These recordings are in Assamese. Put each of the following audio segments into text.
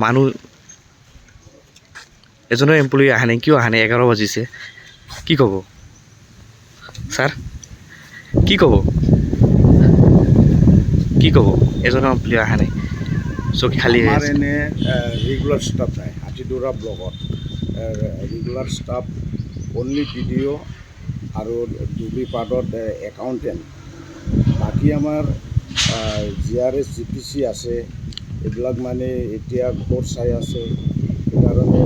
মানুহ এজনৰ এমপ্লয়ী অহা নাই, কিয় অহা নাই? 11 বাজিছে, কি ক'ব ছাৰ? কি ক'ব এজনৰ এমপ্লয়ী অহা নাই, চকী খালী হৈ আমাৰ আছে। এনে ৰেগুলাৰ ষ্টাফ নাই হাতীডৰা ব্লকত। ৰেগুলাৰ ষ্টাফ অনলি PDO আৰু ডুবুৰীপাটত একাউণ্টেণ্ট। বাকী আমাৰ GRS GPC আছে, এইবিলাক মানে এতিয়া ঘৰ চাই আছে। সেইকাৰণে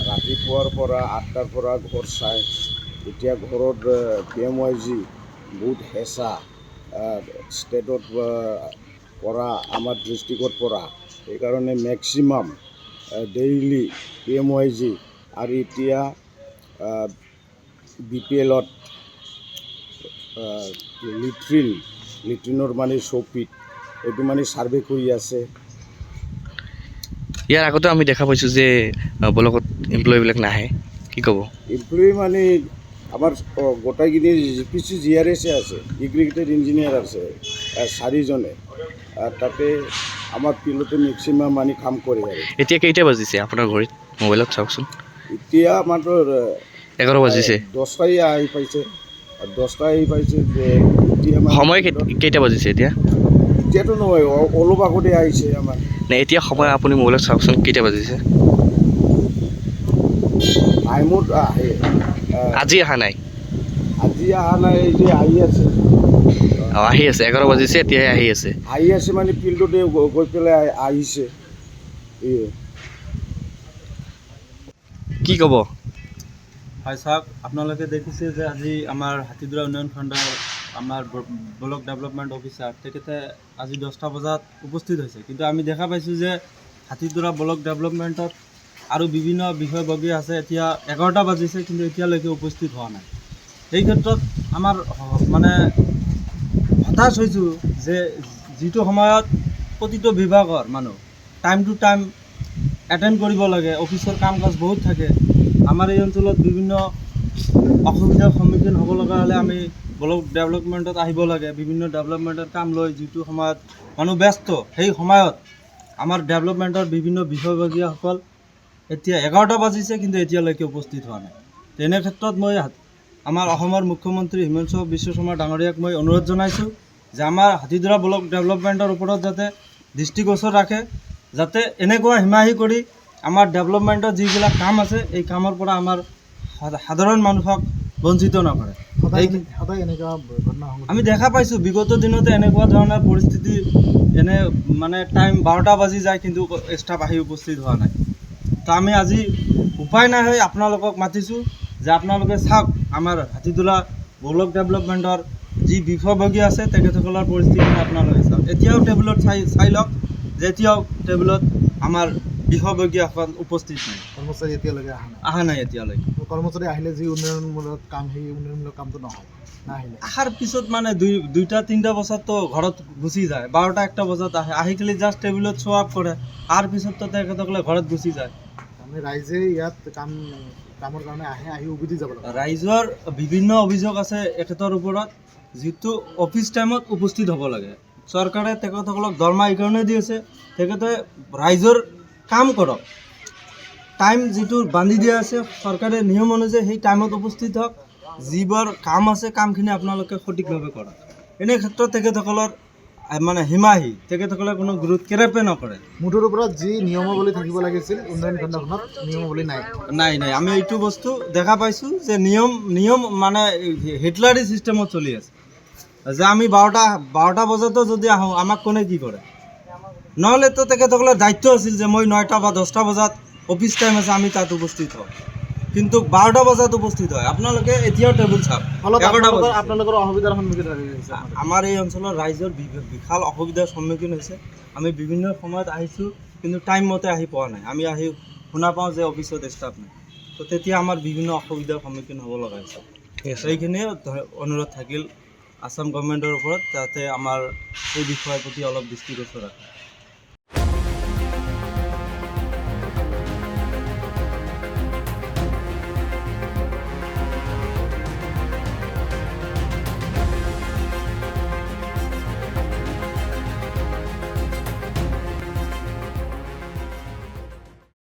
ৰাতিপুৱাৰ পৰা 8টাৰ পৰা ঘৰ চাই, এতিয়া ঘৰত PMYG বহুত হেঁচা ষ্টেটত পৰা আমাৰ ডিষ্ট্ৰিক্টৰ পৰা, সেইকাৰণে মেক্সিমাম ডেইলি PMYG আৰু এতিয়া BPLত লিট্ৰিনৰ মানে চৌপিত এইটো মানে ছাৰ্ভে কৰি আছে। ইয়াৰ আগতে আমি দেখা পাইছোঁ যে ব্লকত এমপ্লয়ীবিলাক নাহে, কি ক'ব? এমপ্লয়ী মানে আমাৰ গোটাইখিনি GPC GRS আছে, এগ্ৰিকালচাৰ ইঞ্জিনিয়াৰ আছে 4জনে। তাতে আমাৰ ফিল্ডতে মেক্সিমাম মানে কাম কৰে আৰু। এতিয়া কেইটা বাজিছে আপোনাৰ ঘড়ীত? মোবাইলত চাওকচোন। এতিয়া মাত্ৰ 11 বাজিছে। 10টাই আহি পাইছে, 10টা আহি পাইছে যে এতিয়া সময় কেইটা বাজিছে এতিয়া? এতিয়াতো নহয়, অলপ আগতে আহিছে আমাৰ। নে এতিয়া সময় আপুনি মোবাইলত চাওকচোন কেইটা বাজিছে। টাইমত আহে। আজি অহা নাই? আজি অহা নাই, যে আহি আছে। আহি আছে, 11 বাজিছে, এতিয়াহে আহি আছে। আহি আছে মানে ফিল্ডতে গৈ পেলাই আহিছে। কি ক'ব? হয় চাওক, আপোনালোকে দেখিছে যে আজি আমাৰ হাতীডৰা উন্নয়ন খণ্ডৰ আমাৰ ব্লক ডেভেলপমেণ্ট অফিচাৰ তেখেতে আজি 10টা বজাত উপস্থিত হৈছে, কিন্তু আমি দেখা পাইছোঁ যে হাতীডৰা ব্লক ডেভেলপমেণ্টত আৰু বিভিন্ন বিষয়ববী আছে। এতিয়া 11টা বাজিছে, কিন্তু এতিয়ালৈকে উপস্থিত হোৱা নাই। এই ক্ষেত্ৰত আমাৰ মানে হতাশ হৈছোঁ যে যিটো সময়ত প্ৰতিটো বিভাগৰ মানুহ টাইম টু টাইম এটেণ্ড কৰিব লাগে, অফিচৰ কাম কাজ বহুত থাকে। আমাৰ এই অঞ্চলত বিভিন্ন অসুবিধাৰ সন্মুখীন হ'ব লগা হ'লে আমি ব্লক ডেভেলপমেণ্টত আহিব লাগে, বিভিন্ন ডেভেলপমেণ্টৰ কাম লৈ। যিটো সময়ত মানুহ ব্যস্ত, সেই সময়ত আমাৰ ডেভেলপমেণ্টৰ বিভিন্ন বিষয়ববীয়াসকল এতিয়া 11টা বাজিছে, কিন্তু এতিয়ালৈকে উপস্থিত হোৱা নাই। তেনে ক্ষেত্ৰত মই আমাৰ অসমৰ মুখ্যমন্ত্ৰী হিমন্ত বিশ্ব শৰ্মা ডাঙৰীয়াক মই অনুৰোধ জনাইছোঁ যে আমাৰ হাতীডৰা ব্লক ডেভেলপমেণ্টৰ ওপৰত যাতে দৃষ্টিগোচৰ ৰাখে, যাতে এনেকুৱা হিমাহী কৰি আমাৰ ডেভেলপমেণ্টৰ যিবিলাক কাম আছে, এই কামৰ পৰা আমাৰ সাধাৰণ মানুহক বঞ্চিত নকৰে। আমি দেখা পাইছোঁ বিগত দিনতে এনেকুৱা ধৰণৰ পৰিস্থিতি, এনে মানে টাইম 12টা বাজি যায়, কিন্তু ষ্টাফ আহি উপস্থিত হোৱা নাই। তো আমি আজি উপায় নাই হৈ আপোনালোকক মাতিছোঁ যে আপোনালোকে চাওক আমাৰ হাতীডৰা ব্লক ডেভেলপমেণ্টৰ যি বিষয়ববী আছে তেখেতসকলৰ পৰিস্থিতি আপোনালোকে চাওক। এতিয়াও টেবুলত চাই লওক যে এতিয়াও টেবুলত আমাৰ বিষয়ববীয়াসকল উপস্থিত নাই। কৰ্মচাৰী এতিয়ালৈকে অহা নাই এতিয়ালৈকে। কৰ্মচাৰী আহিলে যি উন্নয়নমূলক কাম, সেই উন্নয়নমূলক কামটো নহয়, নাহিলে। অহাৰ পিছত মানে 2টা-3টা বজাততো ঘৰত গুচি যায়, 12টা-1টা বজাত আহি খালি জাষ্ট টেবুলত শ্ব' আপ কৰে, তাৰ পিছততো তেখেতসকলে ঘৰত গুচি যায়। তাৰমানে ৰাইজে ইয়াত কামৰ কাৰণে আহি উভতি যাব লাগে। ৰাইজৰ বিভিন্ন অভিযোগ আছে এখেতৰ ওপৰত, যিটো অফিচ টাইমত উপস্থিত হ'ব লাগে। চৰকাৰে তেখেতসকলক দৰমহা এইকাৰণে দি আছে, তেখেতে ৰাইজৰ কাম কৰক। টাইম যিটো বান্ধি দিয়া আছে চৰকাৰে নিয়ম অনুযায়ী, সেই টাইমত উপস্থিত হওক। যিবোৰ কাম আছে কামখিনি আপোনালোকে সঠিকভাৱে কৰক। এনে ক্ষেত্ৰত তেখেতসকলৰ মানে হিমাহী, তেখেতসকলে কোনো গুৰুত্ব কেৰেপে নকৰে। মুঠৰ ওপৰত যি নিয়মাৱলী থাকিব লাগিছিল উন্নয়ন খণ্ডখনত, নিয়মাৱলী নাই। আমি এইটো বস্তু দেখা পাইছোঁ যে নিয়ম মানে হিটলাৰী ছিষ্টেমত চলি আছে, যে আমি 12টা বজাতো যদি আহোঁ আমাক কোনে কি কৰে। নহ'লেতো তেখেতসকলৰ দায়িত্ব আছিল যে মই 9টা বা 10টা বজাত অফিচ টাইম আছে, আমি তাত উপস্থিত হওঁ, কিন্তু 12টা বজাত উপস্থিত হয়। আপোনালোকে এতিয়াও টেবুল চাওক, আপোনালোকৰ অসুবিধাৰ সন্মুখীন হৈছে। আমাৰ এই অঞ্চলৰ ৰাইজৰ বিশাল অসুবিধাৰ সন্মুখীন হৈছে। আমি বিভিন্ন সময়ত আহিছোঁ, কিন্তু টাইম মতে আহি পোৱা নাই। আমি আহি শুনা পাওঁ যে অফিচত ষ্টাফ নাই, তো তেতিয়া আমাৰ বিভিন্ন অসুবিধাৰ সন্মুখীন হ'ব লগা হৈছে। সেইখিনিয়ে অনুৰোধ থাকিল আসাম গভৰ্ণমেণ্টৰ ওপৰত, যাতে আমাৰ এই বিষয়ৰ প্ৰতি অলপ দৃষ্টিগোচৰ ৰাখে।